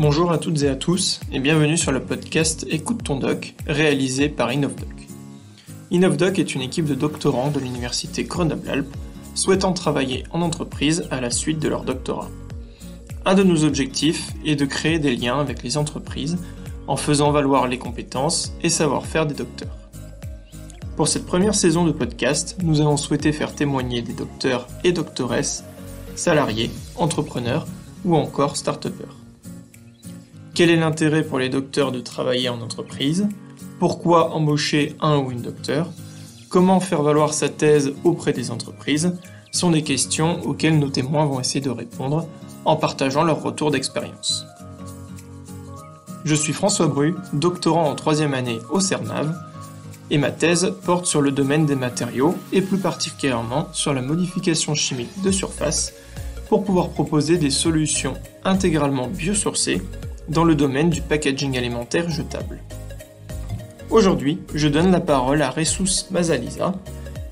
Bonjour à toutes et à tous et bienvenue sur le podcast Écoute ton doc, réalisé par InnovDoc. InnovDoc est une équipe de doctorants de l'université Grenoble-Alpes souhaitant travailler en entreprise à la suite de leur doctorat. Un de nos objectifs est de créer des liens avec les entreprises en faisant valoir les compétences et savoir-faire des docteurs. Pour cette première saison de podcast, nous avons souhaité faire témoigner des docteurs et doctoresses, salariés, entrepreneurs ou encore start-upers. Quel est l'intérêt pour les docteurs de travailler en entreprise? Pourquoi embaucher un ou une docteur? Comment faire valoir sa thèse auprès des entreprises? Sont des questions auxquelles nos témoins vont essayer de répondre en partageant leur retour d'expérience. Je suis François Bru, doctorant en 3e année au CERNAV, et ma thèse porte sur le domaine des matériaux et plus particulièrement sur la modification chimique de surface pour pouvoir proposer des solutions intégralement biosourcées dans le domaine du packaging alimentaire jetable. Aujourd'hui, je donne la parole à Ressus Mazaliza,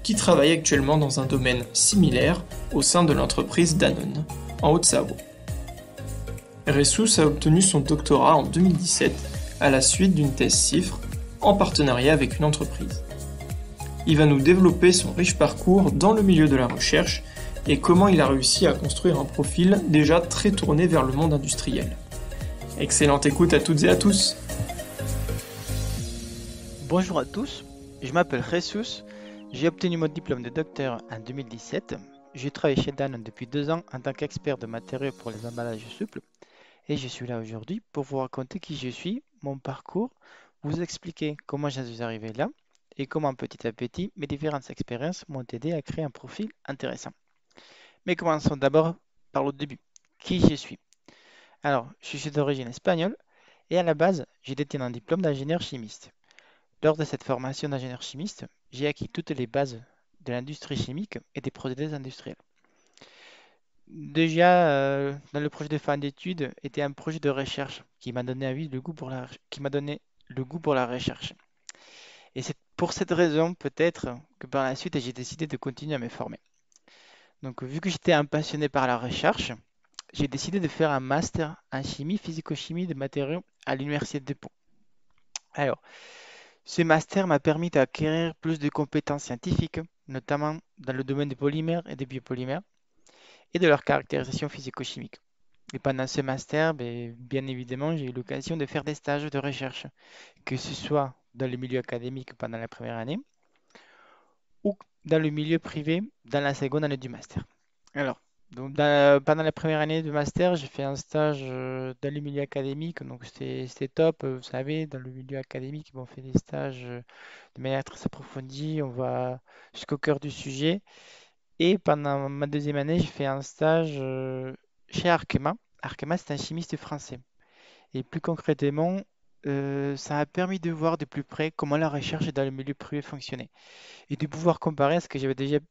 qui travaille actuellement dans un domaine similaire au sein de l'entreprise Danone, en Haute-Savoie. Ressus a obtenu son doctorat en 2017 à la suite d'une thèse CIFRE en partenariat avec une entreprise. Il va nous développer son riche parcours dans le milieu de la recherche et comment il a réussi à construire un profil déjà très tourné vers le monde industriel. Excellente écoute à toutes et à tous. Bonjour à tous, je m'appelle Jesus, j'ai obtenu mon diplôme de docteur en 2017. Je travaille chez Danone depuis 2 ans en tant qu'expert de matériaux pour les emballages souples et je suis là aujourd'hui pour vous raconter qui je suis, mon parcours, vous expliquer comment j'en suis arrivé là et comment petit à petit mes différentes expériences m'ont aidé à créer un profil intéressant. Mais commençons d'abord par le début, qui je suis. Alors, je suis d'origine espagnole et à la base, j'ai détenu un diplôme d'ingénieur chimiste. Lors de cette formation d'ingénieur chimiste, j'ai acquis toutes les bases de l'industrie chimique et des procédés industriels. Déjà, dans le projet de fin d'études, était un projet de recherche qui m'a donné le goût pour la recherche. Et c'est pour cette raison peut-être que par la suite, j'ai décidé de continuer à me former. Donc, vu que j'étais un passionné par la recherche, j'ai décidé de faire un master en chimie, physico-chimie de matériaux à l'université de Pau. Alors, ce master m'a permis d'acquérir plus de compétences scientifiques, notamment dans le domaine des polymères et des biopolymères, et de leur caractérisation physico-chimique. Et pendant ce master, bien évidemment, j'ai eu l'occasion de faire des stages de recherche, que ce soit dans le milieu académique pendant la première année, ou dans le milieu privé dans la seconde année du master. Alors, donc pendant la première année du master, j'ai fait un stage dans le milieu académique, donc c'était top. Vous savez, dans le milieu académique, on fait des stages de manière très approfondie, on va jusqu'au cœur du sujet. Et pendant ma deuxième année, j'ai fait un stage chez Arkema. Arkema, c'est un chimiste français. Et plus concrètement, ça a permis de voir de plus près comment la recherche dans le milieu privé fonctionnait et de pouvoir comparer à ce que j'avais déjà pu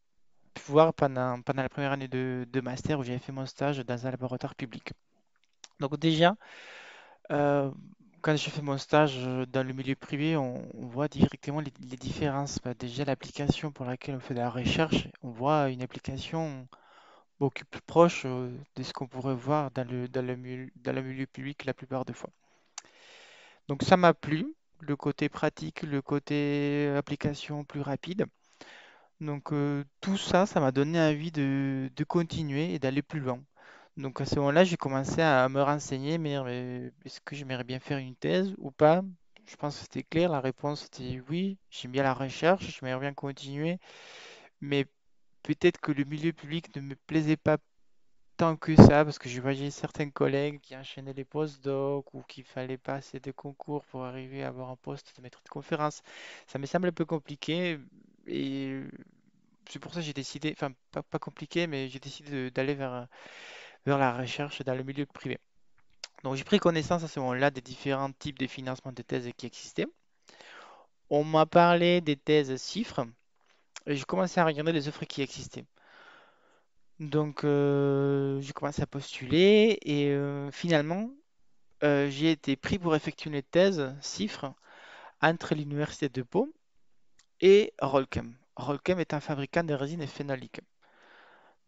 voir pendant la première année de master où j'avais fait mon stage dans un laboratoire public. Donc déjà, euh, quand je fais mon stage dans le milieu privé, on voit directement les différences. Déjà, l'application pour laquelle on fait de la recherche, on voit une application beaucoup plus proche de ce qu'on pourrait voir dans le milieu public la plupart des fois. Donc ça m'a plu, le côté pratique, le côté application plus rapide. Donc tout ça, ça m'a donné envie de continuer et d'aller plus loin. Donc à ce moment-là, j'ai commencé à me renseigner, mais est-ce que j'aimerais bien faire une thèse ou pas? Je pense que c'était clair, la réponse était oui, j'aime bien la recherche, j'aimerais bien continuer, mais peut-être que le milieu public ne me plaisait pas tant que ça, parce que je voyais certains collègues qui enchaînaient les post-docs ou qu'il fallait passer des concours pour arriver à avoir un poste de maître de conférence. Ça me semble un peu compliqué et c'est pour ça que j'ai décidé, enfin pas compliqué, mais j'ai décidé d'aller vers la recherche dans le milieu privé. Donc j'ai pris connaissance à ce moment-là des différents types de financement de thèses qui existaient. On m'a parlé des thèses CIFRE et j'ai commencé à regarder les offres qui existaient. Donc j'ai commencé à postuler et finalement j'ai été pris pour effectuer une thèse CIFRE entre l'université de Pau et Rolchem. Rolchem est un fabricant de résine phénolique.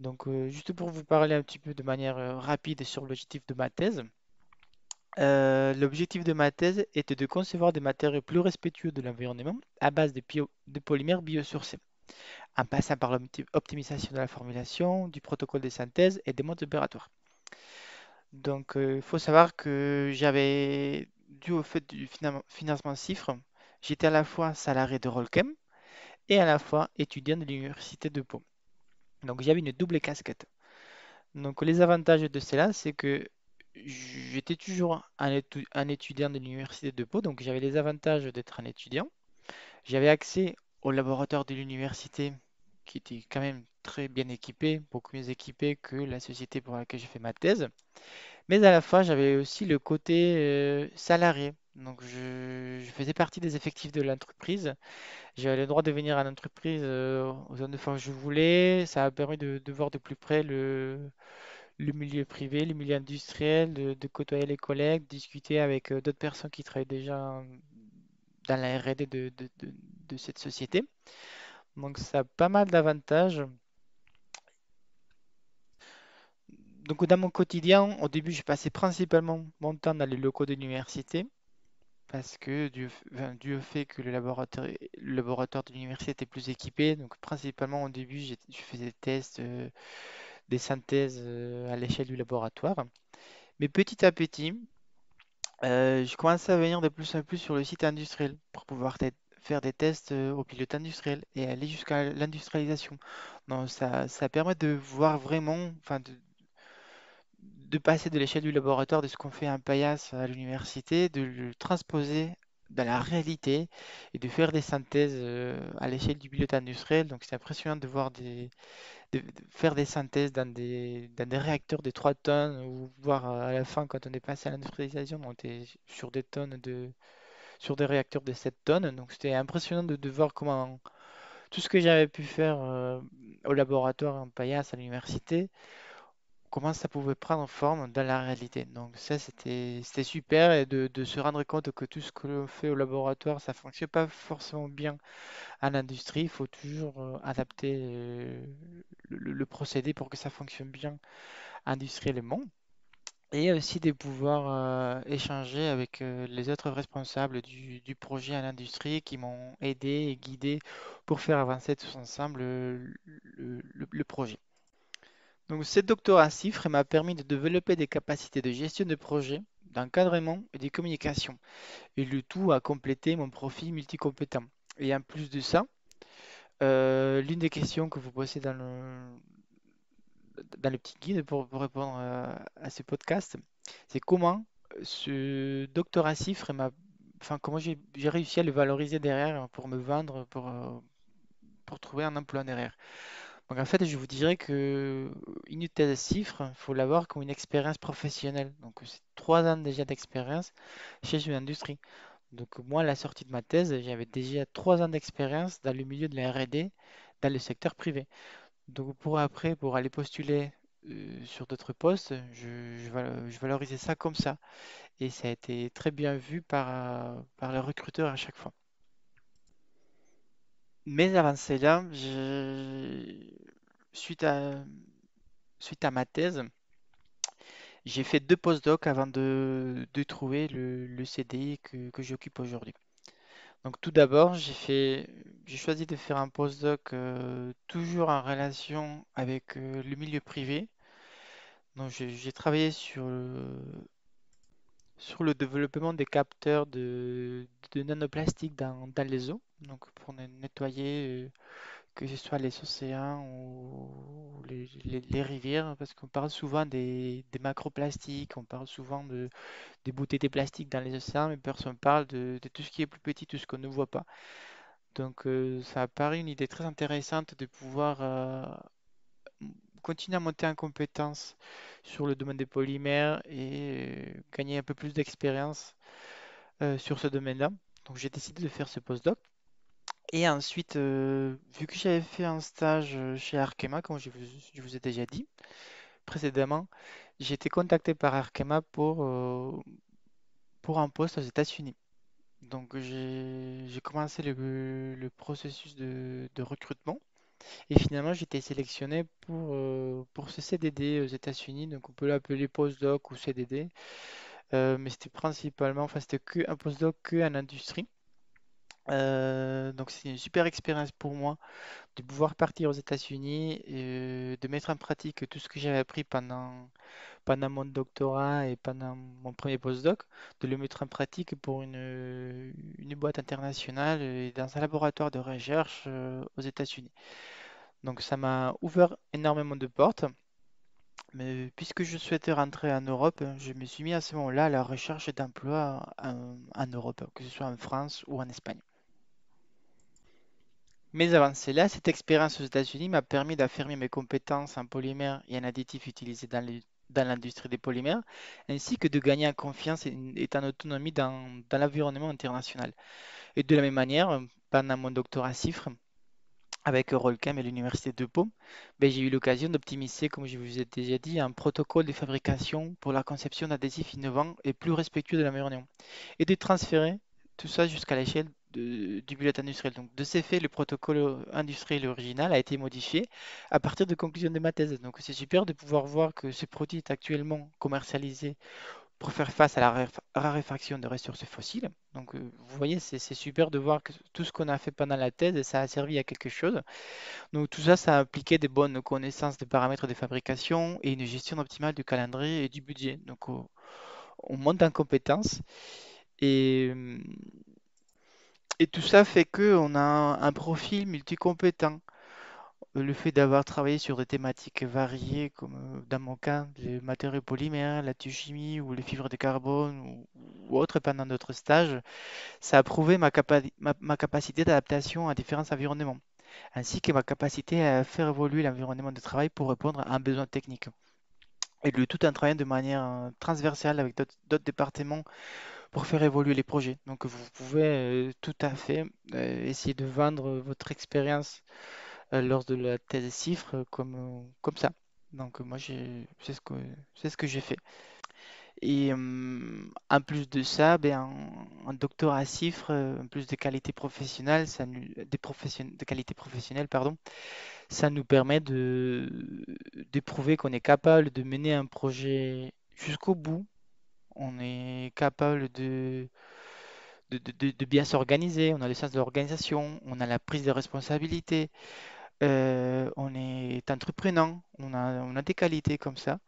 Donc, juste pour vous parler un petit peu de manière rapide sur l'objectif de ma thèse, L'objectif de ma thèse était de concevoir des matériaux plus respectueux de l'environnement à base de polymères biosourcés, en passant par l'optimisation de la formulation, du protocole de synthèse et des modes opératoires. Donc, il faut savoir que j'avais, dû au fait du financement CIFRE, j'étais à la fois salarié de Rolchem et à la fois étudiant de l'université de Pau. Donc, j'avais une double casquette. Donc, les avantages de cela, c'est que j'étais toujours un étudiant de l'université de Pau, donc j'avais les avantages d'être un étudiant. J'avais accès au laboratoire de l'université qui était quand même très bien équipé, beaucoup mieux équipé que la société pour laquelle j'ai fait ma thèse. Mais à la fois, j'avais aussi le côté salarié. Donc, je faisais partie des effectifs de l'entreprise. J'avais le droit de venir à l'entreprise aux zones de fois que je voulais. Ça a permis de voir de plus près le milieu privé, le milieu industriel, de côtoyer les collègues, discuter avec d'autres personnes qui travaillent déjà dans la R&D de cette société. Donc ça a pas mal d'avantages. Donc dans mon quotidien, au début, je passais principalement mon temps dans les locaux de l'université parce que dû au fait que le laboratoire de l'université était plus équipé. Donc principalement au début, je faisais des tests, des synthèses à l'échelle du laboratoire. Mais petit à petit, je commence à venir de plus en plus sur le site industriel pour pouvoir faire des tests au pilote industriel et aller jusqu'à l'industrialisation. Donc ça permet de voir vraiment, enfin de passer de l'échelle du laboratoire, de ce qu'on fait un paillasse à l'université, de le transposer dans la réalité et de faire des synthèses à l'échelle du pilote industriel. Donc c'est impressionnant de voir de faire des synthèses dans des réacteurs de 3 tonnes ou voir à la fin quand on est passé à l'industrialisation, on était sur des sur des réacteurs de 7 tonnes. Donc c'était impressionnant de voir comment tout ce que j'avais pu faire au laboratoire en paillasse à l'université, comment ça pouvait prendre forme dans la réalité. Donc ça c'était super et de se rendre compte que tout ce que l'on fait au laboratoire, ça fonctionne pas forcément bien à l'industrie. Il faut toujours adapter le procédé pour que ça fonctionne bien industriellement. Et aussi de pouvoir échanger avec les autres responsables du projet à l'industrie qui m'ont aidé et guidé pour faire avancer tous ensemble le projet. Donc, ce doctorat à CIFRE m'a permis de développer des capacités de gestion de projet, d'encadrement et de communication. Et le tout a complété mon profil multicompétent. Et en plus de ça, l'une des questions que vous posez dans le petit guide pour répondre à ce podcast, c'est comment ce doctorat CIFRE enfin, comment j'ai réussi à le valoriser derrière pour me vendre, pour trouver un emploi derrière. Donc en fait, je vous dirais que une thèse CIFRE, il faut l'avoir comme une expérience professionnelle. Donc c'est 3 ans déjà d'expérience chez une industrie. Donc moi, à la sortie de ma thèse, j'avais déjà 3 ans d'expérience dans le milieu de la R&D, dans le secteur privé. Donc pour aller postuler sur d'autres postes, je valorisais ça comme ça. Et ça a été très bien vu par les recruteurs à chaque fois. Mais avant cela, suite à, suite à ma thèse, j'ai fait 2 postdocs avant de trouver le CDI que j'occupe aujourd'hui. Donc tout d'abord, j'ai choisi de faire un postdoc toujours en relation avec le milieu privé. Donc j'ai travaillé sur le développement des capteurs de nanoplastiques dans les eaux, donc pour nettoyer que ce soit les océans ou les rivières, parce qu'on parle souvent des macroplastiques, on parle souvent des bouteilles de plastique dans les océans, mais personne ne parle de tout ce qui est plus petit, tout ce qu'on ne voit pas. Donc ça a paru une idée très intéressante de pouvoir continuer à monter en compétence sur le domaine des polymères et gagner un peu plus d'expérience sur ce domaine-là. Donc j'ai décidé de faire ce postdoc. Et ensuite, vu que j'avais fait un stage chez Arkema, comme je vous ai déjà dit précédemment, j'ai été contacté par Arkema pour un poste aux États-Unis. Donc j'ai commencé le processus de recrutement et finalement j'ai été sélectionné pour ce CDD aux États-Unis. Donc on peut l'appeler postdoc ou CDD. mais c'était principalement, enfin c'était que un postdoc que en industrie. Donc c'est une super expérience pour moi de pouvoir partir aux États-Unis et de mettre en pratique tout ce que j'avais appris pendant mon doctorat et pendant mon premier postdoc, de le mettre en pratique pour une boîte internationale et dans un laboratoire de recherche aux États-Unis. Donc ça m'a ouvert énormément de portes, mais puisque je souhaitais rentrer en Europe, je me suis mis à ce moment-là à la recherche d'emploi en Europe, que ce soit en France ou en Espagne. Mais avant cela, cette expérience aux États-Unis m'a permis d'affirmer mes compétences en polymères et en additifs utilisés dans l'industrie des polymères, ainsi que de gagner en confiance et en autonomie dans l'environnement international. Et de la même manière, pendant mon doctorat CIFRE, avec Eurochem et l'Université de Pau, ben, j'ai eu l'occasion d'optimiser, comme je vous ai déjà dit, un protocole de fabrication pour la conception d'adhésifs innovants et plus respectueux de l'environnement et de transférer tout ça jusqu'à l'échelle du bullet industriel. Donc, de ces faits, le protocole industriel original a été modifié à partir de conclusions de ma thèse. Donc, c'est super de pouvoir voir que ce produit est actuellement commercialisé pour faire face à la raréfaction des ressources fossiles. Donc, vous voyez, c'est super de voir que tout ce qu'on a fait pendant la thèse, ça a servi à quelque chose. Donc, tout ça, ça a impliqué des bonnes connaissances des paramètres de fabrication et une gestion optimale du calendrier et du budget. Donc, on monte en compétences et, et tout ça fait qu'on a un profil multicompétent. Le fait d'avoir travaillé sur des thématiques variées, comme dans mon cas, les matériaux polymères, la chimie ou les fibres de carbone ou autres pendant d'autres stages, ça a prouvé ma capacité d'adaptation à différents environnements, ainsi que ma capacité à faire évoluer l'environnement de travail pour répondre à un besoin technique. Et le tout en travaillant de manière transversale avec d'autres départements pour faire évoluer les projets. Donc vous pouvez tout à fait essayer de vendre votre expérience lors de la thèse CIFRE comme ça. Donc moi c'est ce que j'ai fait. Et en plus de ça, ben, un doctorat à CIFRE, en plus de qualité professionnelle, de qualité professionnelle, pardon, ça nous permet de prouver qu'on est capable de mener un projet jusqu'au bout. On est capable de bien s'organiser, on a le sens de l'organisation, on a la prise de responsabilité, on est entreprenant, on a des qualités comme ça.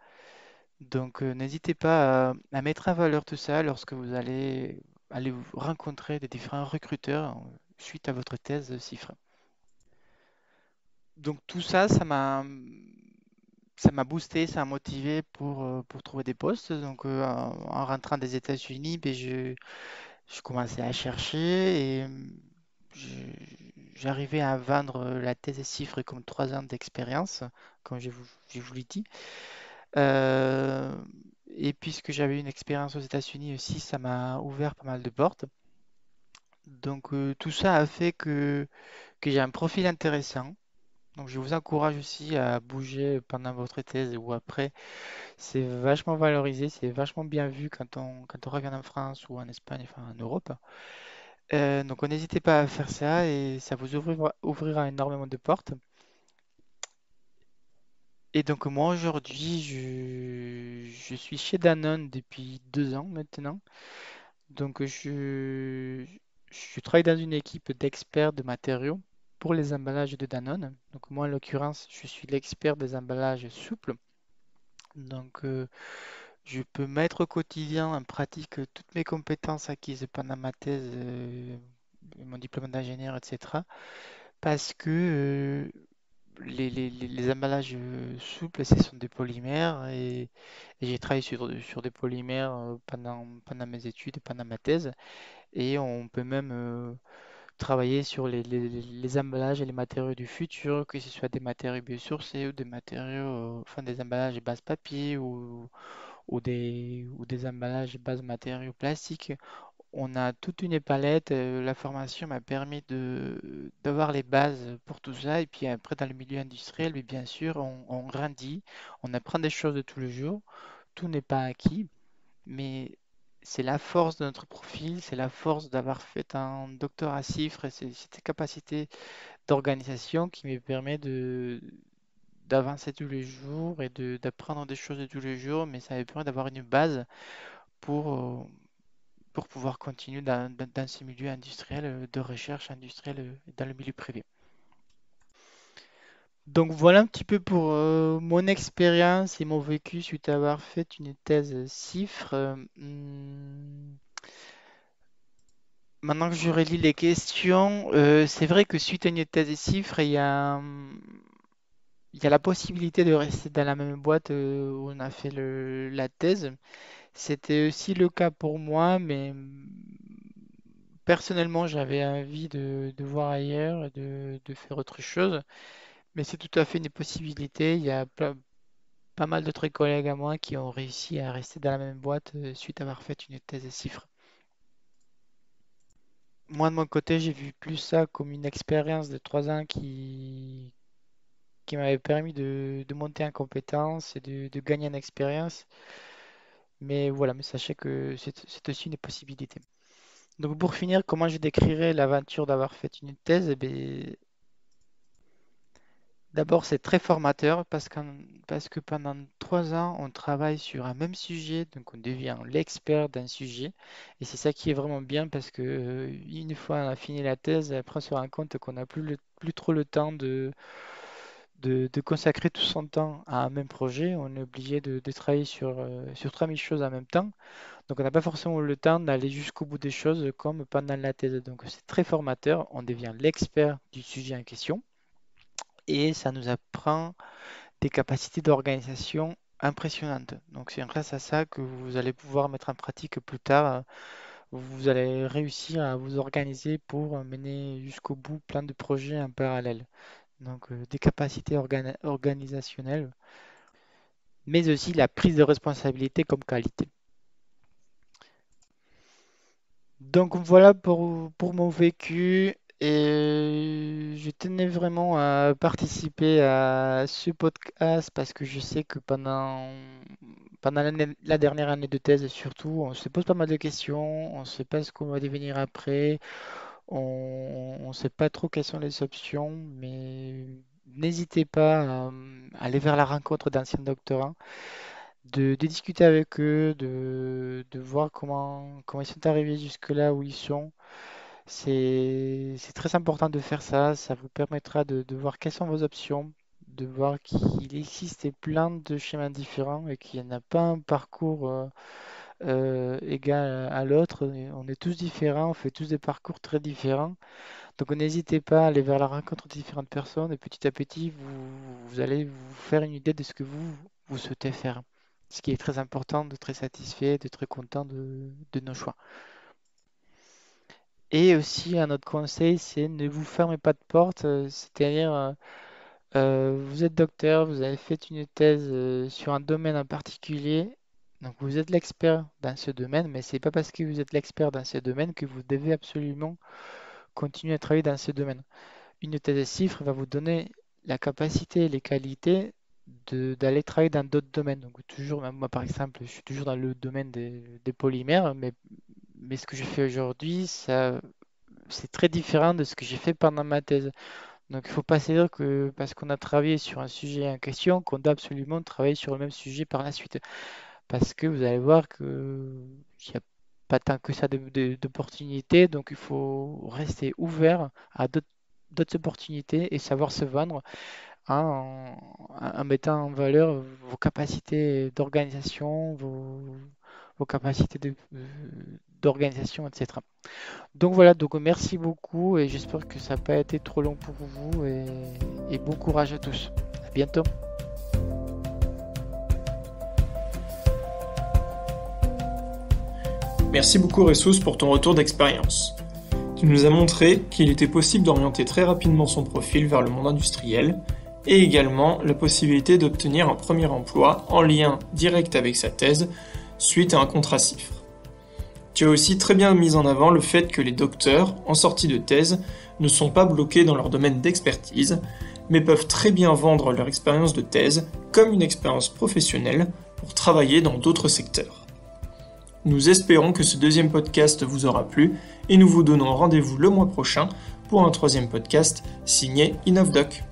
Donc n'hésitez pas à mettre en valeur tout ça lorsque vous allez aller vous rencontrer des différents recruteurs suite à votre thèse CIFRE. Donc tout ça, ça m'a boosté, ça m'a motivé pour trouver des postes. Donc en rentrant des États-Unis, ben, je commençais à chercher et j'arrivais à vendre la thèse CIFRE comme 3 ans d'expérience, comme je vous l'ai dit. Euh, et puisque j'avais une expérience aux États-Unis aussi, ça m'a ouvert pas mal de portes. Donc tout ça a fait que j'ai un profil intéressant. Donc je vous encourage aussi à bouger pendant votre thèse ou après. C'est vachement valorisé, c'est vachement bien vu quand on revient en France ou en Espagne, enfin en Europe. Donc n'hésitez pas à faire ça et ça vous ouvrira énormément de portes. Et donc moi aujourd'hui, je suis chez Danone depuis 2 ans maintenant. Donc je travaille dans une équipe d'experts de matériaux pour les emballages de Danone. Donc moi en l'occurrence, je suis l'expert des emballages souples. Donc je peux mettre au quotidien en pratique toutes mes compétences acquises pendant ma thèse, mon diplôme d'ingénieur, etc. Parce que les emballages souples, ce sont des polymères et j'ai travaillé sur des polymères pendant mes études, pendant ma thèse. Et on peut même travailler sur les emballages et les matériaux du futur, que ce soit des matériaux biosourcés ou des matériaux, enfin des emballages base papier ou des emballages base matériaux plastiques. On a toute une palette. La formation m'a permis d'avoir les bases pour tout ça. Et puis après, dans le milieu industriel, mais bien sûr, on grandit, on apprend des choses de tous les jours. Tout n'est pas acquis, mais c'est la force de notre profil, c'est la force d'avoir fait un doctorat à chiffres et c'est cette capacité d'organisation qui me permet d'avancer tous les jours et d'apprendre des choses de tous les jours, mais ça me permet d'avoir une base pour pouvoir continuer dans ce milieu industriel, de recherche industrielle dans le milieu privé. Donc voilà un petit peu pour mon expérience et mon vécu suite à avoir fait une thèse CIFRE. Maintenant que je relis les questions, c'est vrai que suite à une thèse CIFRE, il y a la possibilité de rester dans la même boîte où on a fait la thèse. C'était aussi le cas pour moi, mais personnellement, j'avais envie de voir ailleurs, de faire autre chose. Mais c'est tout à fait une possibilité. Il y a pas mal d'autres collègues à moi qui ont réussi à rester dans la même boîte suite à avoir fait une thèse CIFRE. Moi, de mon côté, j'ai vu plus ça comme une expérience de 3 ans qui m'avait permis de monter en compétences et de gagner en expérience. Mais voilà, mais sachez que c'est aussi une possibilité. Donc pour finir, comment je décrirais l'aventure d'avoir fait une thèse? Eh bien, d'abord, c'est très formateur parce que pendant 3 ans, on travaille sur un même sujet, donc on devient l'expert d'un sujet. Et c'est ça qui est vraiment bien parce que une fois on a fini la thèse, après on se rend compte qu'on n'a plus trop le temps de consacrer tout son temps à un même projet. On est obligé de travailler sur 3000 choses en même temps. Donc on n'a pas forcément le temps d'aller jusqu'au bout des choses comme pendant la thèse. Donc c'est très formateur, on devient l'expert du sujet en question et ça nous apprend des capacités d'organisation impressionnantes. Donc c'est grâce à ça que vous allez pouvoir mettre en pratique plus tard. Vous allez réussir à vous organiser pour mener jusqu'au bout plein de projets en parallèle. Donc des capacités organisationnelles, mais aussi la prise de responsabilité comme qualité. Donc voilà pour mon vécu et je tenais vraiment à participer à ce podcast parce que je sais que pendant la dernière année de thèse surtout, on se pose pas mal de questions, on ne sait pas ce qu'on va devenir après, on ne sait pas trop quelles sont les options, mais n'hésitez pas à aller vers la rencontre d'anciens doctorants de discuter avec eux, de voir comment ils sont arrivés jusque-là où ils sont. C'est très important de faire ça. Ça vous permettra de voir quelles sont vos options, de voir qu'il existe plein de chemins différents et qu'il n'y en a pas un parcours égal à l'autre. On est tous différents, on fait tous des parcours très différents. Donc n'hésitez pas à aller vers la rencontre de différentes personnes et petit à petit, vous allez vous faire une idée de ce que vous souhaitez faire. Ce qui est très important, de très satisfait, de très content de nos choix. Et aussi un autre conseil, c'est ne vous fermez pas de porte, c'est-à-dire vous êtes docteur, vous avez fait une thèse sur un domaine en particulier, donc vous êtes l'expert dans ce domaine, mais c'est pas parce que vous êtes l'expert dans ce domaine que vous devez absolument continuer à travailler dans ce domaine. Une thèse CIFRE va vous donner la capacité et les qualités d'aller travailler dans d'autres domaines. Donc toujours, moi par exemple, je suis toujours dans le domaine des polymères, mais ce que je fais aujourd'hui, c'est très différent de ce que j'ai fait pendant ma thèse. Donc il ne faut pas se dire que parce qu'on a travaillé sur un sujet en question, qu'on doit absolument travailler sur le même sujet par la suite. Parce que vous allez voir qu'il n'y a pas tant que ça d'opportunités, donc il faut rester ouvert à d'autres opportunités et savoir se vendre en mettant en valeur vos capacités d'organisation, vos capacités d'organisation, etc. Donc voilà, donc merci beaucoup et j'espère que ça n'a pas été trop long pour vous et bon courage à tous. À bientôt. Merci beaucoup Ressus pour ton retour d'expérience. Tu nous as montré qu'il était possible d'orienter très rapidement son profil vers le monde industriel et également la possibilité d'obtenir un premier emploi en lien direct avec sa thèse suite à un contrat CIFRE. Tu as aussi très bien mis en avant le fait que les docteurs, en sortie de thèse, ne sont pas bloqués dans leur domaine d'expertise, mais peuvent très bien vendre leur expérience de thèse comme une expérience professionnelle pour travailler dans d'autres secteurs. Nous espérons que ce deuxième podcast vous aura plu et nous vous donnons rendez-vous le mois prochain pour un troisième podcast signé InnovDoc.